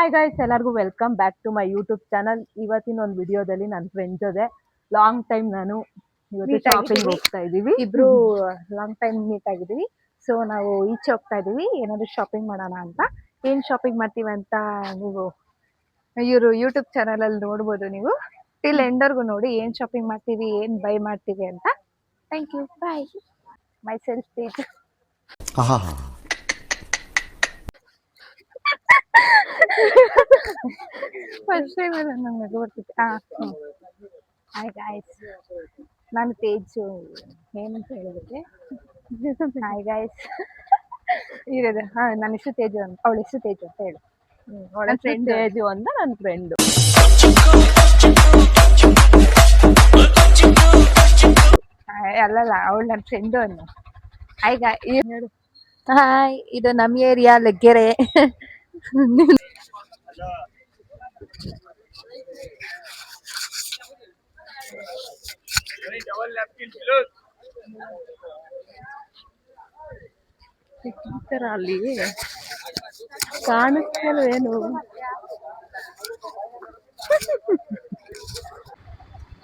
Hi guys, ಎಲ್ಲರಿಗೂ welcome back to my YouTube channel. ಇವತ್ತಿನ ಒಂದು ವಿಡಿಯೋದಲ್ಲಿ ನನ್ನ ಫ್ರೆಂಡ್ ಜೊತೆ ಲಾಂಗ್ ಟೈಮ್ ನಾನು ಇವತ್ತು ಶಾಪಿಂಗ್ ಹೋಗ್ತಾ ಇದೀವಿ. ಇಬ್ರು ಲಾಂಗ್ ಟೈಮ್ ಮೀಟ್ ಆಗಿದೀವಿ. ಸೊ ನಾವು ಈಚೆ ಹೋಗ್ತಾ ಇದೀವಿ ಏನಾದ್ರು ಶಾಪಿಂಗ್ ಮಾಡೋಣ ಅಂತ. ಏನ್ ಶಾಪಿಂಗ್ ಮಾಡ್ತೀವಿ ಅಂತ ನೀವು ಇವರು ಯೂಟ್ಯೂಬ್ ಚಾನಲ್ ಅಲ್ಲಿ ನೋಡ್ಬೋದು. ನೀವು ಟಿಲ್ ಎಂಡರ್ಗು ನೋಡಿ ಏನ್ ಶಾಪಿಂಗ್ ಮಾಡ್ತೀವಿ, ಏನ್ ಬೈ ಮಾಡ್ತೀವಿ ಅಂತ. Thank you, bye. Myself page. First time ನಂಗೆ ಬರ್ತಿತ್ತು. ಹಾಯ್ ಗಾಯ್ಸ್, ನಾನು ತೇಜು. ಏನಂತ ಹೇಳಿದ್ರೆ ಹಾಯ್ ಗಾಯ್ಸ್ ಇರೋದು. ನನ್ನ ಹೆಸರು ತೇಜು ಅಂತ, ಅವಳ ಹೆಸರು ತೇಜು ಅಂತ ಹೇಳು. ನನ್ನ ಫ್ರೆಂಡ್ ತೇಜು ಅಂತ ನನ್ನ ಫ್ರೆಂಡ್. ಅಲ್ಲಲ್ಲ, ಅವಳು ನನ್ನ ಫ್ರೆಂಡು ಅನ್ನು. ಹಾಯ್, ಇದು ನಮ್ಮ ಏರಿಯಾ ಲಗ್ಗೆರೆ. ಅಲ್ಲಿ ಕಾಣಿಸ್ತಿಲ್ವೇನು?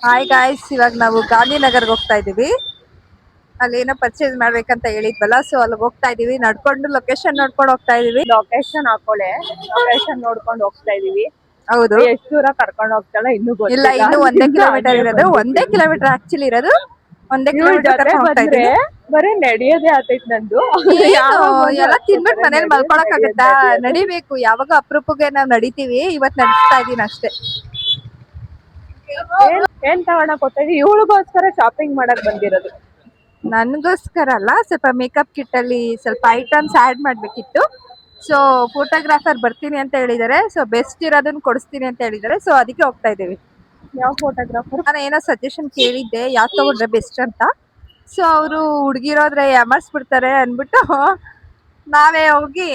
ಹಾಯ್ ಗಾಯ್ಸ್, ಇವಾಗ ನಾವು ಗಾಂಧಿನಗರ್ಗೆ ಹೋಗ್ತಾ ಇದೀವಿ. ಅಲ್ಲಿ ಏನೋ ಪರ್ಚೇಸ್ ಮಾಡ್ಬೇಕಂತ ಹೇಳಿದ್ವಲ್ಲ, ಸೊ ಅಲ್ಲಿ ಹೋಗ್ತಾ ಇದೀವಿ. ನಡ್ಕೊಂಡು ಲೊಕೇಶನ್ ನೋಡ್ಕೊಂಡು ಹೋಗ್ತಾ ಇದೀವಿ. ಲೊಕೇಶನ್ ಹಾಕೊಳ್ಳೆ, ಲೊಕೇಶನ್ ನೋಡ್ಕೊಂಡು ಹೋಗ್ತಾ ಇದೀವಿ. ಹೌದು, ಎಷ್ಟು ದೂರ ಕರ್ಕೊಂಡು ಹೋಗ್ತಾಳೆ ಇನ್ನೂ ಇಲ್ಲ, ಇನ್ನು 1 ಕಿಲೋಮೀಟರ್ ಇರೋದು. 1 ಕಿಲೋಮೀಟರ್ ಆಕ್ಚುಲಿ ಇರೋದು. 1 ಕಿಲೋಮೀಟರ್ ಹೋಗ್ತಾ ಇದೀವಿ. ಬರೀ ನಡೆಯೋದೇ ಆತೈತ್ ನಂದು. ಎಲ್ಲ ತಿನ್ಬಿಟ್ಟು ಮನೇಲಿ ಮಲ್ಕೊಳಕ್ ಆಗತ್ತಾ? ನಡಿಬೇಕು. ಯಾವಾಗ ಅಪರೂಪಕ್ಕೆ ನಾವ್ ನಡಿತೀವಿ. ಇವತ್ ನಡೆಸ್ತಾ ಇದೀನಿ ಅಷ್ಟೇ. ಏನ್ ತಗೊಳಕ್ ಹೋಗ್ತಾ ಇದೀವಿ? ಇವಳಿಗೋಸ್ಕರ ಶಾಪಿಂಗ್ ಮಾಡಕ್ ಬಂದಿರೋದು. ನನ್ಗೋಸ್ಕರ ಅಲ್ಲ, ಸ್ವಲ್ಪ ಮೇಕಪ್ ಕಿಟ್ ಅಲ್ಲಿ ಸ್ವಲ್ಪ ಐಟಮ್ಸ್ ಆಡ್ ಮಾಡ್ಬೇಕಿತ್ತು. ಸೊ ಫೋಟೋಗ್ರಾಫರ್ ಬರ್ತೀನಿ ಅಂತ ಹೇಳಿದಾರೆ. ಸೊ ಬೆಸ್ಟ್ ಇರೋದನ್ನ ಕೊಡಿಸ್ತೀನಿ ಅಂತ ಹೇಳಿದಾರೆ. ಸೊ ಅದಕ್ಕೆ ಹೋಗ್ತಾ ಇದೀವಿ. ಯಾವ ಫೋಟೋಗ್ರಾಫರ್? ನಾನು ಏನೋ ಸಜೆಷನ್ ಕೇಳಿದ್ದೆ, ಯಾವ್ ತಗೊಂಡ್ರೆ ಬೆಸ್ಟ್ ಅಂತ. ಸೊ ಅವರು ಹುಡ್ಗಿರೋದ್ರೆ ಯಾಮರ್ಸ್ಬಿಡ್ತಾರೆ ಅನ್ಬಿಟ್ಟು ನಾವೇ ಹೋಗಿ,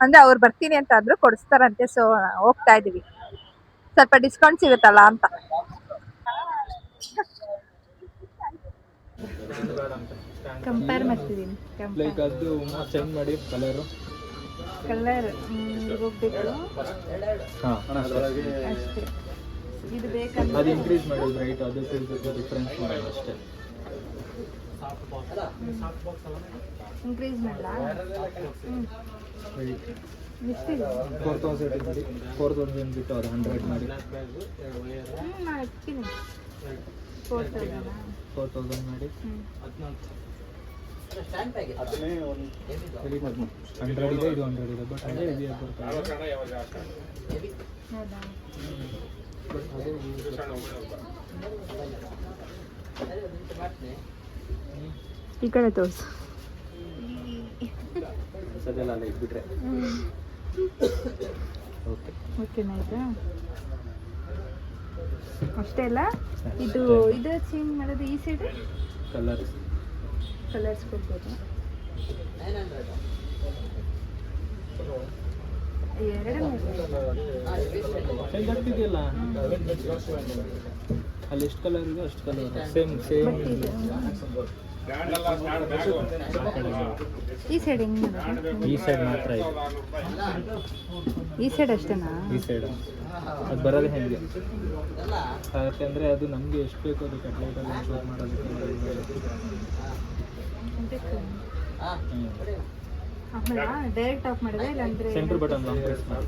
ಅಂದ್ರೆ ಅವ್ರು ಬರ್ತೀನಿ ಅಂತ ಅಂದ್ರು, ಕೊಡಿಸ್ತಾರಂತೆ. ಸೊ ಹೋಗ್ತಾ ಇದೀವಿ, ಸ್ವಲ್ಪ ಡಿಸ್ಕೌಂಟ್ ಸಿಗುತ್ತಲ್ಲ ಅಂತ. ಕಂಪೇರ್ ಮಾಡ್ತಿದ್ದೀನಿ. ಲೈಕ್ ಅದು ಚೇಂಜ್ ಮಾಡಿ ಕಲರ್ ಹೋಗ್ಬೇಕು ಅಷ್ಟೇ. ಇದು ಬೇಕಂದ್ರೆ ಅದು ಇನ್ಕ್ರೀಸ್ ಮಾಡೋದು ರೈಟ್, ಅದಕ್ಕೆ ಡಿಫ್ರೆನ್ಸ್ ಮಾಡೋದು ಅಷ್ಟೇ. ಇನ್ಕ್ರೀಸ್ ಮಾಡಲಾ? ಎಷ್ಟಿದೆ? 4000 ಮಾಡಿ, 4000 ಬಿಟ್ಟು ಅದು 100 ಮಾಡಿ. ನಾನು ಇರ್ತೀನಿ. 4000 ಮಾಡಿ 100 ಇದೆ, ಇದು 100 ಇದೆ. ಬಟ್ ಅದೇ ಹೆವಿ ಆಗ್ಬಿಡ್ತಾರೆ. ಹೌದಾ? ಈ ಕಡೆ ತೋರಿಸು. ಸದ್ಯಲ್ಲ ಅಲ್ಲ ಇಟ್ಬಿಟ್ರೆ ಓಕೆನಾ? ಆಯ್ತಾ? ಅಷ್ಟೇ ಅಲ್ಲ, ಇದು ಚೇಂಜ್ ಮಾಡೋದು. ಈ ಸೈಡ್ ಕಲರ್ಸ್ ಕೊಡ್ಬೋದು. ಆಗ್ತಿದೆಯಲ್ಲ, ಅಲ್ಲಿ ಎಷ್ಟು ಕಲರ್ ಇದೆ ಅಷ್ಟು ಕಲರ್ ಸೇಮ್. ಈ ಸೈಡ್ ಹೆಂಗೆ? ಈ ಸೈಡ್ ಮಾತ್ರ ಇದೆ. ಈ ಸೈಡ್ ಅಷ್ಟೇನಾ? ಈ ಸೈಡ್ ಅದು ಬರೋದೇ ಹೆಂಗೆ? ಯಾಕೆಂದರೆ ಅದು ನಮಗೆ ಎಷ್ಟು ಬೇಕು ಅದು ಕಟ್ಲೈಟಲ್ಲಿ ಶೂಟ್ ಮಾಡೋದಕ್ಕೆ. ಡೈರೆಕ್ಟ್ ಆಫ್ ಮಾಡಿದ್ರೆ ಇಲ್ಲಾಂದ್ರೆ ಸೆಂಟರ್ ಬಟನ್ ಲಾಂಗ್ ಪ್ರೆಸ್ ಮಾಡಿ.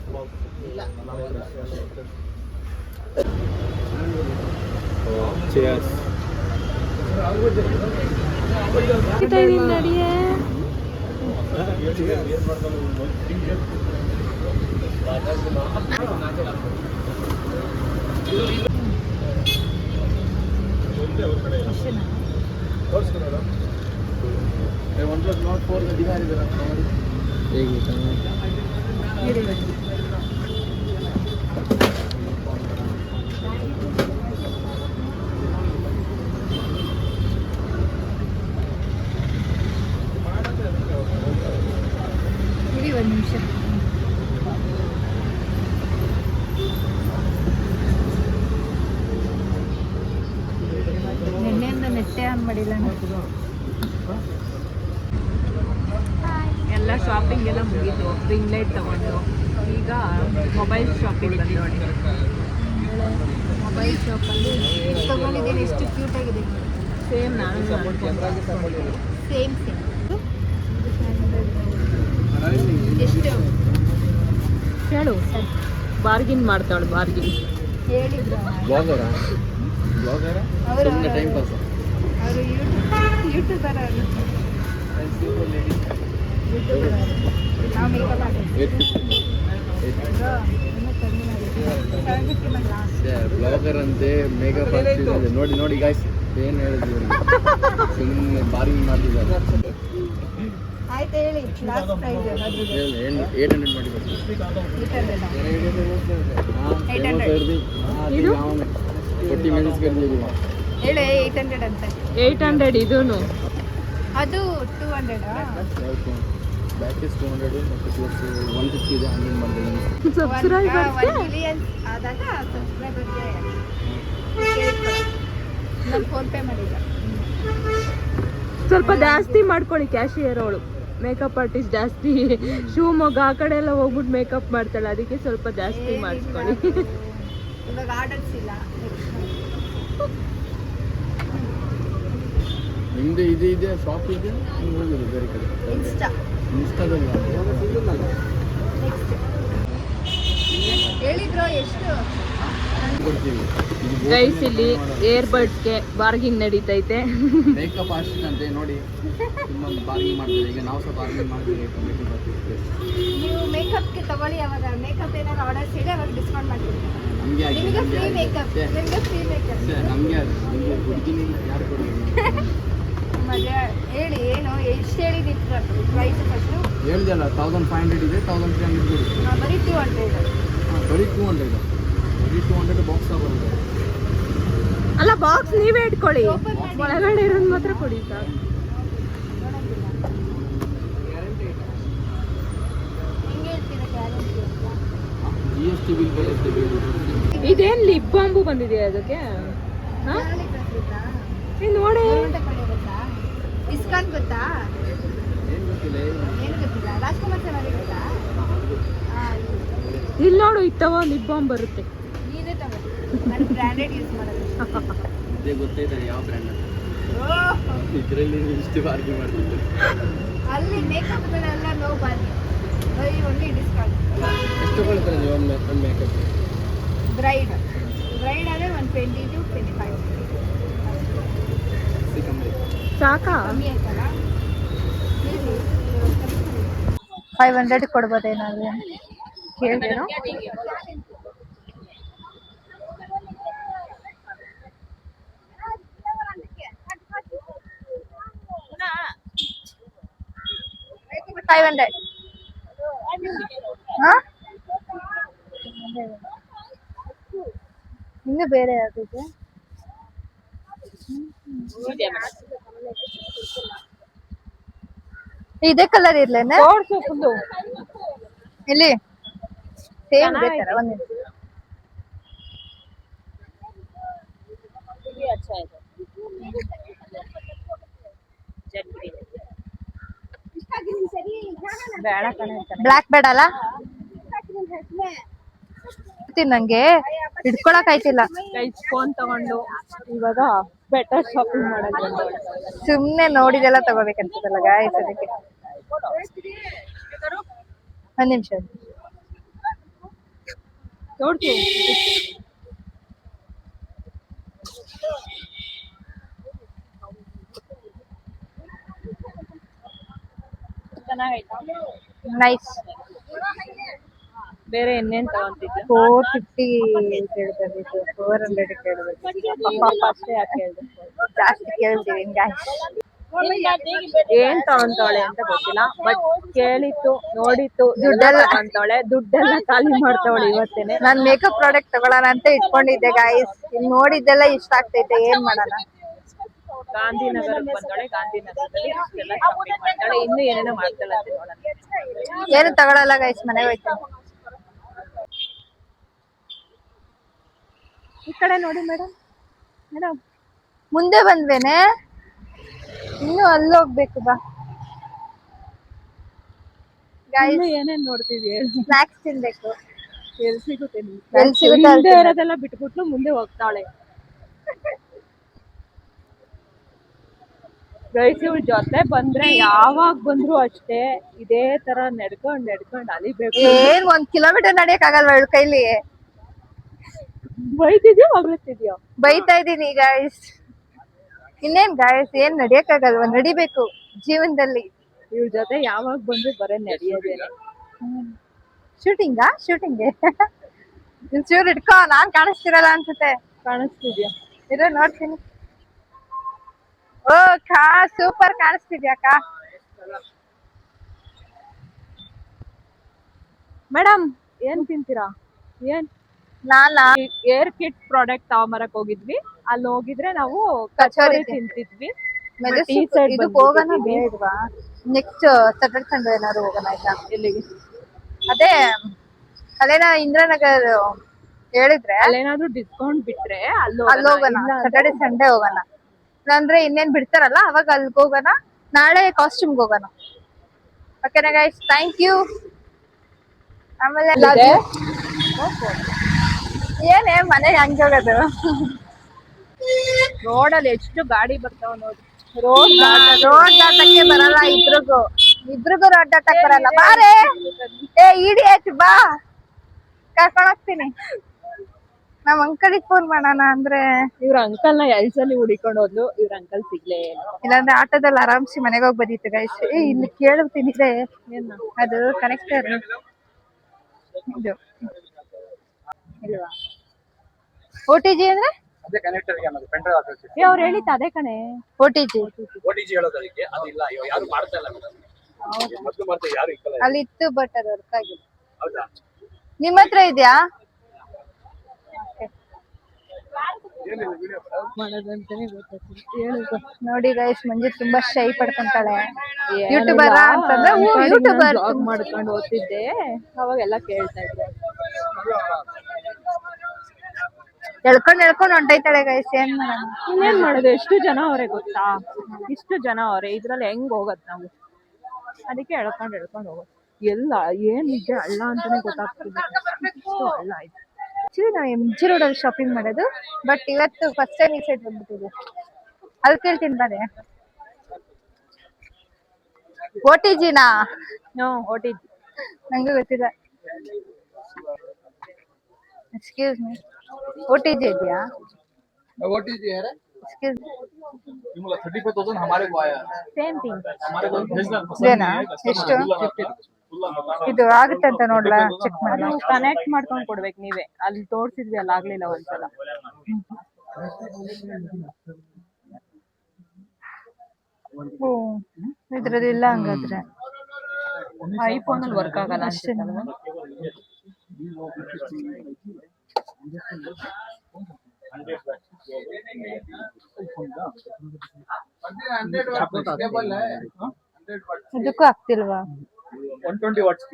ಚಿಯರ್ಸ್. ನಡಿಯೇ. ಒಂದು ನಿಮಿಷ. ನಿನ್ನೆಯಿಂದ ನೆಟ್ಟೆ ಆನ್ ಮಾಡಿಲ್ಲ. ಎಲ್ಲ ಶಾಪಿಂಗ್ ಎಲ್ಲ ಮುಗೀತು. ರಿಂಗ್ ಲೈಟ್ ತಗೊಂಡು ಈಗ ಈಗ ಮೊಬೈಲ್ ಶಾಪಿಂಗ್ ಬಂದು ನೋಡಿ. ಮೊಬೈಲ್ ಶಾಪಲ್ಲಿ ತಗೊಂಡಿದ್ದೀನಿ, ಎಷ್ಟು ಕ್ಯೂಟ್ ಆಗಿದೆ. ಸೇಮ್ ನಾನು ಸೇಮ್ ಎಷ್ಟು ಹೇಳು, ಬಾರ್ಗಿನ್ ಮಾಡ್ತಾವಳು, ಬಾರ್ಗಿನ್ ಹೇಳಿದ್ರು ಅವರು ಟೈಮ್ ಪಾಸ್. ಅವರು ಯೂಟ್ಯೂಬರ್ ಅವರು. ನಾವು ಮೇಕಪ್ ಬ್ಲಾಗರ್ ಅಂತೆ, ಮೇಕಪ್ ಆಗ್ತಿದೆ. ನೋಡಿ ನೋಡಿ ಗಾಯ್ಸ್, ಏನು ಹೇಳಿದ್ರು ಸುಮ್ಮನೆ ಬಾರ್ಗಿಂಗ್ ಮಾಡ್ತಿದ್ದಾರೆ. ಆಯ್ತು ಹೇಳಿ, ಲಾಸ್ಟ್ ಪ್ರೈಸ್ 800 ಮಾಡಿ ಕೊಡ್ತೀವಿ. 40 ಮಿನಿಟ್ಸ್ ಕರ್ದಿದ್ದೀವಿ. ಹೇಳಿ 800 ಅಂತ. 800 ಇದೂನು. ಅದು 200. ಬ್ಯಾಕ್ ಇಸ್ 200 ಮತ್ತು ಪ್ಲಸ್ 150 ಇದೆ. ಹಂಗೆ ಮಾಡ್ತೀನಿ. ಸಬ್ಸ್ಕ್ರೈಬರ್ಸ್ 1 ಮಿಲಿಯನ್ ಆದಾಗ ಸಬ್ಸ್ಕ್ರೈಬರ್ಗೆ ನಾನು ಫೋನ್ ಪೇ ಮಾಡಿದ್ದೆ. ಸ್ವಲ್ಪ ಜಾಸ್ತಿ ಮಾಡ್ಕೊಳ್ಳಿ. ಕ್ಯಾಶಿಯರ್ ಅವಳು ಮೇಕಪ್ ಆರ್ಟಿಸ್ಟ್ ಜಾಸ್ತಿ, ಶಿವಮೊಗ್ಗ ಆ ಕಡೆ ಎಲ್ಲ ಹೋಗ್ಬಿಟ್ಟು ಮೇಕಪ್ ಮಾಡ್ತಾಳೆ, ಅದಕ್ಕೆ ಸ್ವಲ್ಪ ಜಾಸ್ತಿ ಮಾಡಿಸ್ಕೊಳ್ಳಿ. ಇವಾಗ ಆರ್ಡರ್ಸ್ ಇಲ್ಲ. ನಿಮ್ದು ಇದು ಇದೆ, ಶಾಪ್ ಇದೆ, ನೀವು ಹೋಗೋದು ಬೇರೆ ಕಡೆ ಇನ್ಸ್ಟಾದಲ್ಲಿ ಹೇಳಿದ್ರು ಎಷ್ಟು ಕೊಡ್ತೀವಿ. ಗೈಸ್ ಇಲ್ಲಿ ಏರ್ಬಡ್ಸ್ಗೆ ಬಾರ್ಗಿಂಗ್ ನಡೀತೈತೆ. ಮೇಕಪ್ ಆರ್ಟಿಸ್ಟ್ ಅಂತೆ ನೋಡಿ, ತುಂಬ ಬಾರ್ಗಿಂಗ್ ಮಾಡ್ತಾರೆ. ಈಗ ನಾವು ಸಹ ಬಾರ್ಗಿಂಗ್ ಮಾಡ್ತೀವಿ. ನೀವು ಮೇಕಪ್ಗೆ ತಗೊಳ್ಳಿ, ಅವಾಗ ಮೇಕಪ್ ಏನಾದ್ರು ಆರ್ಡರ್ಸ್ ಇದೆ ಅವಾಗ ಡಿಸ್ಕೌಂಟ್ ಮಾಡ್ತೀವಿ. ನಮಗೆ ನಿಮಗೆ ಫ್ರೀ ಮೇಕಪ್, ನಿಮಗೆ ಫ್ರೀ ಮೇಕಪ್. ನಮಗೆ ಹುಡುಗಿನಿ ಯಾರು ಕೊಡೋದು? ಮದುವೆ ಹೇಳಿ, ಏನು ಎಷ್ಟು ಹೇಳಿದ್ದು ಪ್ರೈಸ್ ಫಸ್ಟು? ಹೇಳಿದೆಲ್ಲ 1500 ಇದೆ, 1300 ಕೊಡಿ. ಬರೀ 200. ಬರೀ 200 ಬಾಕ್ಸ್ ಬರುತ್ತೆ. ಅಲ್ಲ, ಬಾಕ್ಸ್ ನೀವೇ ಇಟ್ಕೊಳ್ಳಿ, ಒಳಗಡೆ ಇರೋದು ಮಾತ್ರ ಕೊಡಿ ಸರ್. ಹೆಂಗೆ ಹೇಳ್ತೀರಾ ಗ್ಯಾರಂಟಿ ಅಂತ? GST ಬಿಲ್ ಬರುತ್ತೆ. ಇದೇನ್ ಲಿಪ್ ಬಾಂಬು ಬಂದಿದೆಯಾ ಅದಕ್ಕೆ? ಹಾ? ನೋಡಿ, ಗೊತ್ತಾ? ಇಸ್ಕಾನ್ ಗೊತ್ತಾ? ಏನು ಗೊತ್ತಿಲ್ಲ. ಏನು ಗೊತ್ತಿಲ್ಲ. ರಾಜ್ಕುಮಾರ್ ಸರ್ ಗೊತ್ತಾ? ಇಲ್ಲಿ ನೋಡು, ಇತ್ತವ ಲಿಪ್ ಬಾಂಬ್ ಬರುತ್ತೆ. ನೀನೇ ತಗೋ, ನಾನು ಬ್ರ್ಯಾಂಡೆಡ್ ಯೂಸ್ ಮಾಡೋದು. ಅದೇ ಗೊತ್ತೈತಾರೆ ಯಾವ ಬ್ರ್ಯಾಂಡ್ ಅಂತ. ಇದರಲ್ಲಿ ಇಷ್ಟು ಬಾರ್ಗಿ ಮಾಡ್ತಿದ್ದೆ. ಅಲ್ಲಿ ಮೇಕಪ್ಗಳೆಲ್ಲ ನೋ ಬಾರ್ಗಿ, ಬರೀ ಒನ್ಲಿ ಡಿಸ್ಕೌಂಟ್. ಎಷ್ಟು ಕೊಡ್ತಾರೆ ನೀವು ಒಂದು ಮೇಕಪ್? ಬ್ರೈಡ್ ಆದರೆ 120 to 25. ಸಾಕಾ? ಕಮ್ಮಿ ಆಯ್ತಲ್ಲ. 500 ಕೊಡ್ಬೋದೇನಾದ್ರು ಕೇಳಿದೇನು? ಇನ್ನು ಬೇರೆ ಯಾವ್ದಿದೆ? ಇದೇ ಕಲರ್ ಇರ್ಲೇನೆ ಇಲ್ಲಿ ಸೇಮ್ ಇದೆ ತರ. ಒಂದು ಬ್ಲಾಕ್ ಬೇಡ ಅಲ್ಲ, ನಂಗೆ ಇಟ್ಕೊಳಕ್ ಆಯ್ತಿಲ್ಲ. ಫೋನ್ ತಗೊಂಡು ಇವಾಗ ಬೆಟರ್ ಶಾಪಿಂಗ್ ಮಾಡೋದು. ಸುಮ್ನೆ ನೋಡಿದೆಲ್ಲ ತಗೋಬೇಕಂತದಲ್ಲ ಗಾಯ್ಸ್, ಅದಕ್ಕೆ. ಒಂದ್ ನಿಮಿಷ ನೋಡ್ತೀವಿ. ನೈಸ್. ಬೇರೆ ಇನ್ನೇನ್ ತಗೊಂತಿದ್ದೆ? 450 ಕೇಳ್ಬಂದಿತ್ತು, 400 ಕೇಳ್ಬೇಕು. ಅಷ್ಟೇ ಯಾಕೆ ಹೇಳ್ದೆ? ಜಾಸ್ತಿ ಕೇಳ್ತೀವಿ ಗಾಯ್ಸ್. ಏನ್ ತಗೊಂತಾಳೆ ಅಂತ ಗೊತ್ತಿಲ್ಲ, ಬಟ್ ಕೇಳಿತ್ತು, ನೋಡಿತ್ತು, ದುಡ್ಡೆಲ್ಲ ತಗೊಂತಾಳೆ, ದುಡ್ಡೆಲ್ಲ ಖಾಲಿ ಮಾಡ್ತಾವಳೆ ಇವತ್ತೇನೆ. ನಾನ್ ಮೇಕಪ್ ಪ್ರಾಡಕ್ಟ್ ತಗೊಳ್ಳೋಣ ಅಂತ ಇಟ್ಕೊಂಡಿದ್ದೆ ಗಾಯ್ಸ್, ಇಲ್ಲಿ ನೋಡಿದ್ದೆಲ್ಲ ಇಷ್ಟ ಆಗ್ತೈತೆ, ಏನ್ ಮಾಡೋಣ. ಗಾಂಧಿನಗರಕ್ಕೆ ಬಂದಾಳೆ, ಗಾಂಧಿನಗರದಲ್ಲಿ ಇಷ್ಟೆಲ್ಲ ಶಾಪಿಂಗ್ ಮಾಡ್ತಾಳೆ, ಇನ್ನು ಏನೇನೋ ಮಾಡ್ತಾಳೆ ಅಂತ ನೋಡೋಣ. ಏನು ತಗೊಳಲ್ಲ ಗೈಸ್, ಮನೆಗೆ ಹೋಯ್ತೀನಿ. ಈ ಕಡೆ ನೋಡಿ ಮೇಡಮ್. ಮೇಡಮ್ ಮುಂದೆ ಬಂದ್ವೇನೆ, ಇನ್ನು ಅಲ್ಲಿ ಹೋಗ್ಬೇಕು ಬಾ ಗೈಸ್ ಏನೇನ್ ನೋಡ್ತಿದ್ವಿ ಸ್ನಾಕ್ಸ್ ತಿನ್ಬೇಕು. ಎಲ್ ಸಿಗುತ್ತೆ ಎಲ್ ಸಿಗುತ್ತೆ ಅಲ್ಲಿ ಹಿಂದೆ ತಿನ್ನೋದು. ಇರೋದೆಲ್ಲ ಬಿಟ್ಬಿಟ್ಟು ಮುಂದೆ ಹೋಗ್ತಾಳೆ ಗೈಸ್ ಇವ್ಳ ಜೊತೆ ಬಂದ್ರೆ ಯಾವಾಗ ಬಂದ್ರು ಅಷ್ಟೇ ಇದೇ ತರ ನಡ್ಕೊಂಡ್ ಅಲಿಬೇಕು. ಏನ್ 1 ಕಿಲೋಮೀಟರ್ ನಡಿಯಕ್ ಆಗಲ್ವಾ ಇವಳ ಕೈಲಿ? ಬೈತಿದ್ಯೋ ಹೊಗಳ್ತಿದ್ಯೋ? ಬೈತಾ ಇದೀನಿ ಗೈಸ್. ಇನ್ನೇನ್ ಗೈಸ್, ಏನ್ ನಡಿಯಕ್ ಆಗಲ್ವಾ? ನಡಿಬೇಕು ಜೀವನದಲ್ಲಿ. ಇವ್ಳ ಜೊತೆ ಯಾವಾಗ ಬಂದ್ರು ಬರೇ ನಡಿಯೋದೇನೆ. ಶೂಟಿಂಗ್ಗೆ ಚೂರ್ ಇಟ್ಕೋ, ನಾನ್ ಕಾಣಿಸ್ತಿರಲ್ಲ ಅನ್ಸುತ್ತೆ. ಕಾಣಿಸ್ತಿದ್ಯಾ? ಇರೋ ನೋಡ್ತೀನಿ. ಓ ಸೂಪರ್ ಕಾಣಿಸ್ತಿದ್ಯಾಕ? ಮೇಡಮ್ ಏನ್ ತಿಂತೀರಾ? ಏನ್ ನಾನಾ ಏರ್ ಕಿಟ್ ಪ್ರಾಡಕ್ಟ್ ತಗೊಂಬರಕ್ ಹೋಗಿದ್ವಿ. ಅಲ್ಲಿ ಹೋಗಿದ್ರೆ ನಾವು ಕಚೋರಿ ಕಚೋರಿ ತಿಂತಿದ್ವಿ. ಮೆಜೆಸ್ಟಿಕ್ ಇದಕ್ ಹೋಗೋಣ ಬೇಡ್ವಾ? ನೆಕ್ಸ್ಟ್ ಸ್ಯಾಟರ್ಡೆ ಸಂಡೇ ಏನಾದ್ರು ಹೋಗೋಣ ಆಯ್ತಾ? ಎಲ್ಲಿಗೆ? ಅದೇ ಅಲ್ಲೇನ ಇಂದ್ರನಗರ್ ಹೇಳಿದ್ರೆ ಅಲ್ಲೇನಾದ್ರೂ ಡಿಸ್ಕೌಂಟ್ ಬಿಟ್ರೆ ಅಲ್ಲಿ ಹೋಗೋಣ. ಸ್ಯಾಟರ್ಡೆ ಸಂಡೇ ಹೋಗೋಣ. ಅಂದ್ರೆ ಇನ್ನೇನ್ ಬಿಡ್ತಾರಲ್ಲ ಅವಾಗ ಅಲ್ಲಿಗೆ ಹೋಗೋಣ. ನಾಳೆ ಕಾಸ್ಟ್ಯೂಮ್ಗೆ ಹೋಗೋಣ. ಓಕೆನಾ ಗೈಸ್? Thank you. ಆಮೇಲೆ ಏನೇ ಮನೆಗೆ ಹಂಗೆ ಹೋಗೋದು? ರೋಡಲ್ಲಿ ಎಷ್ಟು ಗಾಡಿ ಬರ್ತಾವ ನೋಡಿ. ರೋಡ್ ದಾಟಕ್ಕೆ ಬರಲ್ಲ ಇಬ್ರಿಗೂ ರೋಡ್ ದಾಟಕ್ ಬರಲ್ಲ. ಬಾರೆ ಏ ಇಡಿಯಟ್, ಬಾ ಕರ್ಕೊಂಡ್ ಹೋಗ್ತೀನಿ. ನಮ್ ಅಂಕಲಿಗೆ ಫೋನ್ ಮಾಡೋಣ ಅಂದ್ರೆ ಇವ್ರ ಅಂಕಲ್ ನ ಎಲ್ಸಲ್ಲಿ ಹುಡಿಕೊಂಡು ಹೋದ್ಲು. ಇವ್ರ ಅಂಕಲ್ ಸಿಗ್ಲೇ ಇಲ್ಲ. ಇಲ್ಲಾಂದ್ರೆ ಆಟೋದಲ್ಲಿ ಆರಾಮ್ಸಿ ಮನೆಗೆ ಹೋಗಿ ಬಂದಿತ್ತು ಗೈಸ್. ಇಲ್ಲಿ ಕೇಳ್ತೀನಿ ಅದು ಕನೆಕ್ಟರ್ ಇದು ಇಲ್ವಾ? OTG ಅಂದ್ರೆ ಅದೇ ಕನೆಕ್ಟರ್ ಗೆ ಅನ್ನೋದು ಪೆನ್ ಡ್ರೈವ್ ಹಾಕಕ್ಕೆ. ಅವ್ರು ಹೇಳಿದ್ದು ಅದೇ ಕಣೆ. OTG ಹೇಳೋದು ಅದಕ್ಕೆ. ಅದಿಲ್ಲ, ಯಾರು ಮಾಡ್ತಾ ಇಲ್ಲ ಮೇಡಮ್. ಮೊದಲು ಮಾಡ್ತಾ ಯಾರು ಇಕ್ಕಲ್ಲ. ಅಲ್ಲಿ ಇತ್ತು ಬಟ್ ಅದು ವರ್ಕ್ ಆಗಿಲ್ಲ. ಹೌದಾ? ನಿಮ್ಮ ಹತ್ರ ಇದೆಯಾ? ಮಾಡೋದಂತಾನೆ ಗೊತ್ತಾಗ್ತಿಲ್ಲ. ನೋಡಿ ಗೈಸ್, ಮಂಜು ತುಂಬಾ ಶೈ ಪಡ್ಕೊಂತಾಳೆ. ಯೂಟ್ಯೂಬರ್ ಅಂತಂದ್ರೆ ಯೂಟ್ಯೂಬರ್ ಬ್ಲಾಗ್ ಮಾಡ್ಕೊಂಡು ಓದ್ತಿದ್ದೆ, ಅವಾಗೆಲ್ಲ ಕೇಳ್ತಾ ಇದ್ದೆ. ಎಳ್ಕೊಂಡ್ ಹೊಂಟೈತಾಳೆ ಗೈಸ್. ಏನ್ ಮಾಡೋಣ? ಇನ್ನೇನ್ ಮಾಡೋದು? ಎಷ್ಟು ಜನ ಅವರೇ ಗೊತ್ತಾ? ಇಷ್ಟು ಜನ ಅವರೇ. ಇದ್ರಲ್ಲಿ ಹೆಂಗ್ ಹೋಗತ್ ನಾವು? ಅದಕ್ಕೆ ಎಳ್ಕೊಂಡ್ ಹೋಗೋದು. ಎಲ್ಲ ಏನ್ ನಿಜ ಅಲ್ಲ ಅಂತಾನೆ ಗೊತ್ತಾಗ್ತಿದೆ. ಇಷ್ಟು ಹಳ್ಳ ಆಯ್ತು. ಆಕ್ಚುಲಿ ನಾವು MG ರೋಡಲ್ಲಿ ಶಾಪಿಂಗ್ ಮಾಡೋದು, ಬಟ್ ಇವತ್ತು ಫಸ್ಟ್ ಟೈಮ್ ಈ ಸೈಡ್ ಬಂದ್ಬಿಟ್ಟಿದೆ. ಅಲ್ಲಿ ಕೇಳ್ತೀನಿ ಬಾರೆ. OTGನಾ? OTG ನಂಗೂ ಗೊತ್ತಿಲ್ಲ. ಎಕ್ಸ್ಕ್ಯೂಸ್ ಮೀ, OTG ಇದೆಯಾ? OTG है रे? ಎಕ್ಸ್ಕ್ಯೂಸ್ ನಿಮಗೆ 35,000 हमारे को आया है. Same thing. हमारे को भेजना पसंद ಇದೇನಾ? नहीं है. ಎಷ್ಟು ಇದು ಆಗುತ್ತೆ ಅಂತ ನೋಡ್ಲಾ? ಚೆಕ್ ಮಾಡಿ. ಅದು ಕನೆಕ್ಟ್ ಮಾಡ್ಕೊಂಡ್ ಕೊಡ್ಬೇಕು ನೀವೇ. ಅಲ್ಲಿ ತೋರ್ಸಿದ್ವಿ, ಅಲ್ಲಿ ಆಗ್ಲಿಲ್ಲ ಒಂದ್ಸಲ. ಓ, ಇದ್ರಲ್ಲಿ ಇಲ್ಲ ಹಂಗಾದ್ರೆ. ಐಫೋನ್ ಅಲ್ಲಿ ವರ್ಕ್ ಆಗಲ್ಲ ಅಷ್ಟೇ. ಇದಕ್ಕೂ ಆಗ್ತಿಲ್ವಾ? 120 ವಾಟ್ಸ್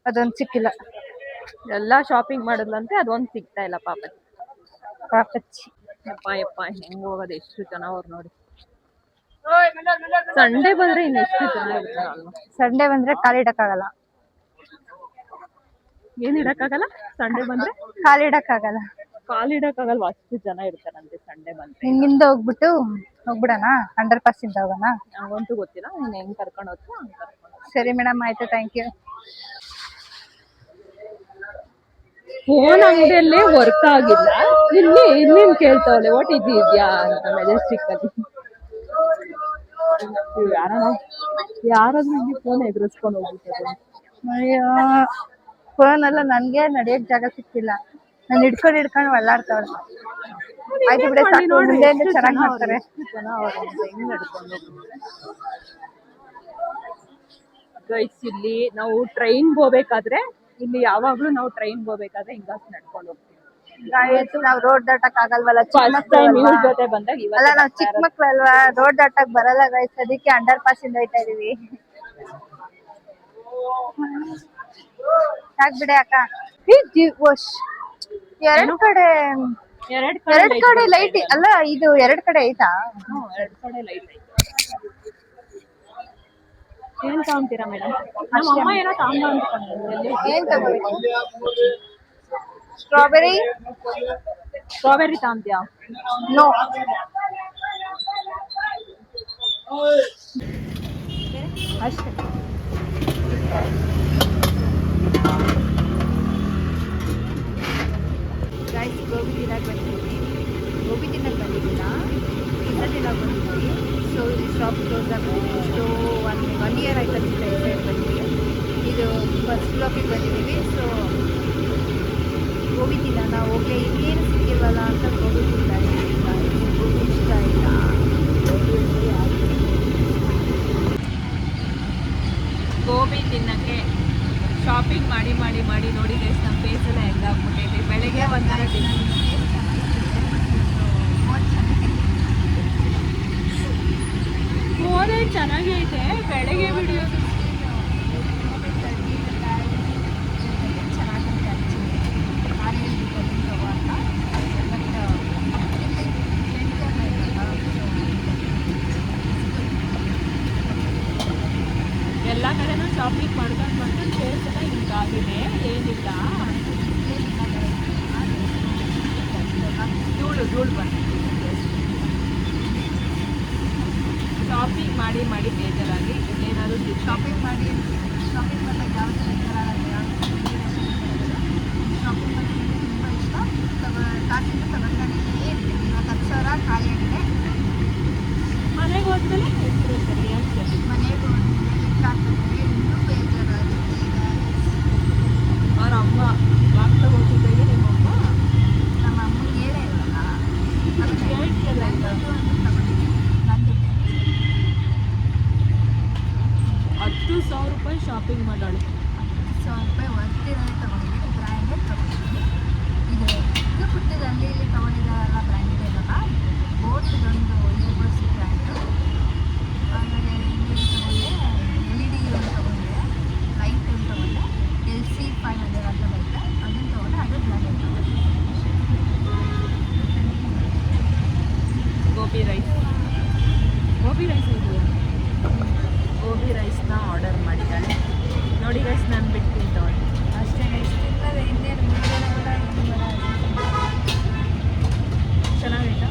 ಅದೊಂದು ಸಿಕ್ಕಿಲ್ಲ. ಎಲ್ಲಾ ಶಾಪಿಂಗ್ ಮಾಡಿದ್ಲಂತೆ, ಅದೊಂದ್ ಸಿಗ್ತಾ ಇಲ್ಲ ಪಾಪಚ್ಚಿ. ಯಪ್ಪ ಹೆಂಗ್ ಹೋಗೋದು? ಎಷ್ಟು ಜನ ಅವ್ರು ನೋಡಿ. ಸಂಡೇ ಬಂದ್ರೆ ಇನ್ನೆಷ್ಟು ಜನ ಇರ್ತಾರಲ್ವಾ? ಸಂಡೇ ಬಂದ್ರೆ ಕಾಲಿಡಕ್ಕಾಗಲ್ಲ. ಏನ್ ಇಡಕ್ಕಾಗಲ್ಲ? ಸಂಡೇ ಬಂದ್ರೆ ಕಾಲಿಡಕ್ಕಾಗಲ್ಲ. ಅಷ್ಟು ಜನ ಇರ್ತಾರಂತೆ ಸಂಡೇ ಬಂದ್ರೆ. ಹಿಂಗಿಂದ ಹೋಗ್ಬಿಡೋಣ. 100% ಹೋಗೋಣ. ನಂಗಂತೂ ಗೊತ್ತಿಲ್ಲ, ನೀನ್ ಹೆಂಗ್ ಕರ್ಕೊಂಡು ಹೋಗ್ತೀವಿ ಹಂಗ್ ಕರ್ಕೊಂಡು. ಸರಿ ಮೇಡಮ್, ಆಯ್ತು, ಥ್ಯಾಂಕ್ ಯು. ಫೋನ್ ಅಂಗಡಿಯಲ್ಲಿ ವರ್ಕ್ ಆಗಿಲ್ಲ, ಇನ್ನೇನ್ ಕೇಳ್ತಾವಳೆ OTG ಇದ್ಯಾ ಅಂತ ಮೆಜೆಸ್ಟಿಕ್ ಅಲ್ಲಿ. ಯಾರಾದ್ರೂ ಹಿಂಗೆ ಫೋನ್ ಎದುರಿಸ್ಕೊಂಡು ಹೋಗ್ಬಿಟ್ಟಾರೆ. ಅಯ್ಯೋ, ಫೋನ್ ಎಲ್ಲ ನನ್ಗೆ ನಡಿಯಕ್ ಜಾಗ ಸಿಕ್ತಿಲ್ಲ. ನಾನು ಹಿಡ್ಕೊಂಡು ಒಳ್ಳಾಡ್ತಾವಳೆ. ಆಯ್ತು ಬಿಡಿ, ಸಾಕು. ಮುಂದೆಯಿಂದ ಚೆನ್ನಾಗಿ ಮಾಡ್ತಾರೆ. ಜನ ಅವ್ರೆ ಹೆಂಗ್ ನಡ್ಕೊಂಡು ಗೈಸ್. ಇಲ್ಲಿ ನಾವು ಟ್ರೈನ್ ಹೋಗ್ಬೇಕಾದ್ರೆ, ಇಲ್ಲಿ ಯಾವಾಗ್ಲೂ ನಾವು ಟ್ರೈನ್ ಹೋಗ್ಬೇಕಾದ್ರೆ ಹಿಂಗಾಗಿ ನಡ್ಕೊಂಡು ಹೋಗ್ತೀವಿ. ನಾವ್ ರೋಡ್ ದಾಟಕ್ ಆಗಲ್ವಲ್ಲ, ಫಸ್ಟ್ ಟೈಮ್ ಇವ್ರ ಜೊತೆ ಬಂದಾಗ. ಅಲ್ಲ, ನಾವ್ ಚಿಕ್ಕ ಮಕ್ಳು ಅಲ್ವಾ, ರೋಡ್ ದಾಟಕ್ ಬರಲ್ಲ ಗೈಸ್. ಅದಕ್ಕೆ ಅಂಡರ್ ಪಾಸ್ ಇಂದ ಹೋಯ್ತಾ ಇದೀವಿ. ಯಾಕ್ ಬಿಡಿ ಅಕ್ಕ. ಎರಡ್ ಕಡೆ ಲೈಟ್ ಅಲ್ಲ, ಇದು ಎರಡ್ ಕಡೆ ಐತಾ? 2 ಕಡೆ ಲೈಟ್ ಐತೆ. ಏನ್ ತಗೊಂತೀರಾ ಮೇಡಮ್? ನಮ್ಮ ಅಮ್ಮ ಏನೋ ತಗೊಂಬ ಅಂದ್ಕೊಂಡ್ರು. ಏನ್ ತಗೋಬೇಕು? ಸ್ಟ್ರಾಬೆರಿ? ಸ್ಟ್ರಾಬೆರಿ ತಗೊಂತೀಯಾ? ನೋ. ಅಷ್ಟೇ. ಗೈಸ್ ಗೋಬಿ ತಿನ್ನಕ್ಕೆ ಬಂದಿದ್ದೀವಿ. ಗೋಬಿ ತಿನ್ನಕ್ಕೆ ಬಂದಿದ್ದಿಲ್ಲ, ಪಿಜ್ಜಾ ತಿನ್ನಕ್ಕೆ ಬಂದಿದ್ದೀವಿ. ಸೊ ಈ ಶಾಪ್ ಕ್ಲೋಸ್ ಆಗಿಬಿಟ್ಟಿದೆ. ಸೊ ಒನ್ ಇಯರ್ ಆಯ್ತು ಅನಿಸುತ್ತೆ ಈ ಸೈಡ್ ಬಂದಿದ್ದೀವಿ. ಇದು ಫಸ್ಟ್ ಬ್ಲಾಕಿಗೆ ಬಂದಿದ್ದೀವಿ. ಸೊ ಗೋಬಿ ತಿನ್ನೋಣ, ಓಕೆ ಇನ್ನೇನು ಸಿಕ್ಕಿಲ್ವಲ್ಲ ಅಂತ ಗೋಬಿ ತಿಂತಾ ಇದ್ದೀವಿ. ಗೋಬಿ ಇಷ್ಟ ಇಲ್ಲ. ಗೋಬಿ ತಿನ್ನಕ್ಕೆ ಶಾಪಿಂಗ್ ಮಾಡಿ ಮಾಡಿ ಮಾಡಿ ನೋಡಿ ಗೈಸ್, ನಮ್ಮ ಫೇಸ್ ಎಲ್ಲ ಹೆಂಗಾಗ್ಬಿಟ್ಟೈತೆ. ಬೆಳಗ್ಗೆ ಒಂಥರ ಮೋರೆ ಚೆನ್ನಾಗೈತೆ, ಬೆಳಗ್ಗೆ ಬಿಡಿಯೋದು ಎಲ್ಲ ಕಡೆನೂ ಶಾಪಿಂಗ್ ಮಾಡ್ಕೊಂಡು ಬಂದು ಫೇಸ್ ಎಲ್ಲ ಹಿಂಗಾಗಿದೆ. ಏನಿಲ್ಲ ಧೂಳು ಬಂದು ಶಾಪಿಂಗ್ ಮಾಡಿ ಮಾಡಿ ಬೇಜಾರಾಗಿ ಏನಾದರೂ ಶಾಪಿಂಗ್ ಮಾಡಿ ಮಾಡಿದಾಗ ಯಾವುದು ಬೇಜಾರಾಗಲ್ಲ. ಶಾಪಿಂಗ್ ಮಾಡೋದು ತುಂಬ ಇಷ್ಟ. ಕಾಸಿಂದ ತಗೊಂಡಾಗ ಏನು 10,000 ಖಾಲಿ ಆಗಿದೆ. ಮನೆಗೆ ಹೋದ್ಮೇಲೆ ಮನೆಗೆ ಹೋದ್ಮೇಲೆ ಇನ್ನೂ ಬೇಜಾರಾಗುತ್ತೆ. ಅವ್ರ ಅಮ್ಮ ವಾಗ್ತಾ ಹೋಗಿದ್ದಾಗೆ ನಿಮ್ಮಮ್ಮ ನಮ್ಮ ಅಮ್ಮನಿಗೆ ಹೇಳೇ ಇರಲ್ಲ, ಅದಕ್ಕೆ ಹೇಳ್ತಿಲ್ಲ ತಗೊಂಡಿದ್ದೀನಿ. ನಂದು 10,000 ರೂಪಾಯಿ ಶಾಪಿಂಗ್ ಮಾಡೋಳು. 10,000 ರೂಪಾಯಿ ವರ್ತಿರೋದೇ ತಗೊಂಡಿದ್ದೀನಿ, ಬ್ರ್ಯಾಂಡೆಡ್ ತಗೊಂಡಿದ್ದೀನಿ. ಇದು ಪುಟ್ಟದ ಅಲ್ಲಿ ಇಲ್ಲಿ ತಗೊಂಡಿದ್ದಾರಲ್ಲ ಬ್ರ್ಯಾಂಡೆಡ್ ಇರಲ್ಲ, ಬೋಟ್ದೊಂದು ಯೂನಿವರ್ಸಿಟಿ ಬ್ರ್ಯಾಂಡು. ಆಮೇಲೆ ಇನ್ನೇನು ತಗೊಂಡೆ, LED ಒಂದು ತಗೊಂಡೆ, ಲೈಟ್ ಒಂದು ತಗೊಂಡೆ, LC 500 ಅಂತ ಬರುತ್ತೆ, ಅದನ್ನು ತಗೊಂಡೆ. ಅದು ಬ್ರ್ಯಾಂಡೆಡ್ ತಗೊಂಡೆ. ಗೋಬಿ ರೈಸ್ ಇದು ಗೋಬಿ ರೈಸ್ನ ಆರ್ಡರ್ ಮಾಡಿದ್ದಾಳೆ ನೋಡಿ ಗೈಸ್. ನಾನು ಬಿಟ್ಟು ತಿಂತವಳೆ ಅಷ್ಟೇ ಗೈಸ್. ತಿನ್ನೋದು ಇನ್ನೇನು ಚೆನ್ನಾಗೈತಾ?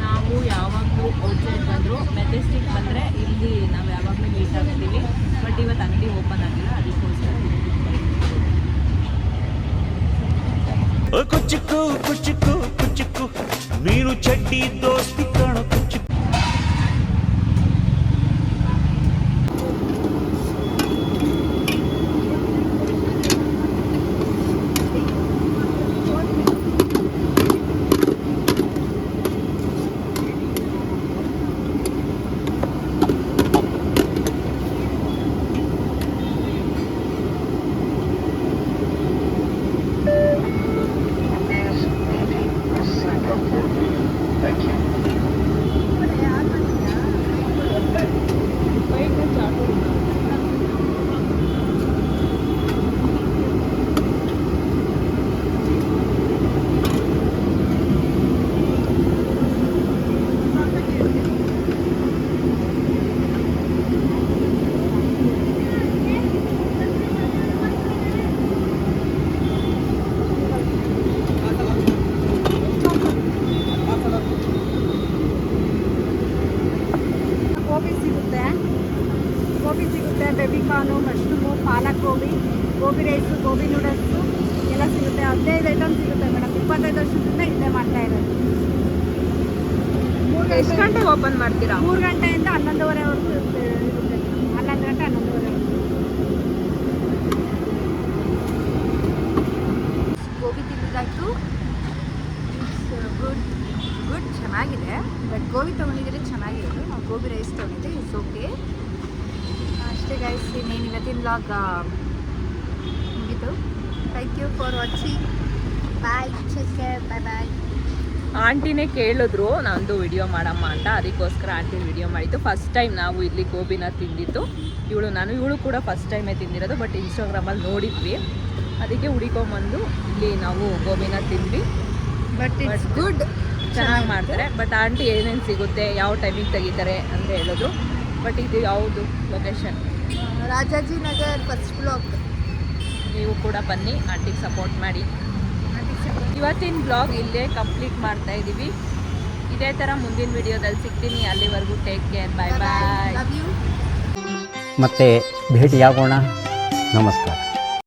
ನಾವು ಯಾವಾಗಲೂ ಔಟ್ಸೈಡ್ ಬಂದರೂ ಮೆಜೆಸ್ಟಿಕ್ ಬಂದರೆ ಇಲ್ಲಿ ನಾವು ಯಾವಾಗಲೂ ಮೀಟ್ ಆಗ್ತೀವಿ. ಬಟ್ ಇವತ್ತು ಅಂಗಡಿ ಓಪನ್ ಆಗಿಲ್ಲ, ಅದಕ್ಕೋಸ್ಕರ ಕುಚ್ಚುಕು ಕುಚ್ಚುಕು ಕುಚ್ಚುಕು ನೀನು ಚಡ್ಡಿ ದೋಸ್ತಿ ಕಾಣೋ ಕುಚ್ಚು. ಗೋಬಿ ಸಿಗುತ್ತೆ, ಬೇಬಿಕಾರ್ನು, ಮಶ್ರೂಮು, ಪಾಲಕ್ ಗೋಬಿ, ಗೋಬಿ ರೈಸು, ಗೋಬಿ ನೂಡಲ್ಸು ಎಲ್ಲ ಸಿಗುತ್ತೆ. 15 ಐಟಮ್ ಸಿಗುತ್ತೆ ಮೇಡಮ್. 25 ವರ್ಷದಿಂದ ಇಲ್ಲೇ ಮಾಡ್ತಾ ಇರೋದು. ಎಷ್ಟು ಗಂಟೆಗೆ ಓಪನ್ ಮಾಡ್ತೀರಾ? 3 ಗಂಟೆಯಿಂದ 11:30ವರೆಗೂ ಇರುತ್ತೆ. 11 ಗಂಟೆ 11:30ವರೆಗೂ. ಗೋಬಿ ತಿನ್ನೋದಾಯ್ತು. ಗುಡ್ ಚೆನ್ನಾಗಿದೆ. ಬಟ್ ಗೋಬಿ ತೊಗೊಂಡಿದ್ರೆ ಚೆನ್ನಾಗಿರೋದು. ನಾವು ಗೋಬಿ ರೈಸ್ ತೊಗೊಂಡಿದ್ದೆ, ಇಟ್ಸ್ ಓಕೆ ಅಷ್ಟೇ ಗೈಸ್. ಇನ್ನೇನು ಇವತ್ತಿನ ವ್ಲಾಗ್ ಮುಗೀತು. Thank you for watching. Bye, take care, bye bye. ಆಂಟಿನೇ ಕೇಳಿದ್ರು ನಂದು ವಿಡಿಯೋ ಮಾಡಮ್ಮ ಅಂತ, ಅದಕ್ಕೋಸ್ಕರ ಆಂಟಿ ವಿಡಿಯೋ ಮಾಡಿದ್ದು. ಫಸ್ಟ್ ಟೈಮ್ ನಾವು ಇಲ್ಲಿ ಗೋಬಿನ ತಿಂದಿದ್ದು. ಇವಳು ಕೂಡ ಫಸ್ಟ್ ಟೈಮೇ ತಿಂದಿರೋದು. ಬಟ್ ಇನ್ಸ್ಟಾಗ್ರಾಮಲ್ಲಿ ನೋಡಿದ್ವಿ, ಅದಕ್ಕೆ ಹುಡ್ಕೊಂಬಂದು ಇಲ್ಲಿ ನಾವು ಗೋಬಿನ ತಿಂದ್ವಿ. But it's good. ಚೆನ್ನಾಗಿ ಮಾಡ್ತಾರೆ. ಬಟ್ ಆಂಟಿ ಏನೇನು ಸಿಗುತ್ತೆ, ಯಾವ ಟೈಮಿಗೆ ತೆಗಿತಾರೆ ಅಂತ ಹೇಳಿದ್ರು. ಬಟ್ ಇದು ಯಾವುದು ಲೊಕೇಶನ್? Rajajinagar first block. ನೀವು ಕೂಡ ಬನ್ನಿ, ಆಂಟಿಗೆ ಸಪೋರ್ಟ್ ಮಾಡಿ. ಇವತ್ತಿನ ಬ್ಲಾಗ್ ಇಲ್ಲೇ ಕಂಪ್ಲೀಟ್ ಮಾಡ್ತಾ ಇದ್ದೀವಿ. ಇದೇ ಥರ ಮುಂದಿನ ವಿಡಿಯೋದಲ್ಲಿ ಸಿಗ್ತೀನಿ. ಅಲ್ಲಿವರೆಗೂ ಟೇಕ್ ಕೇರ್, ಬಾಯ್ ಬಾಯ್. ಮತ್ತೆ ಭೇಟಿಯಾಗೋಣ. ನಮಸ್ಕಾರ.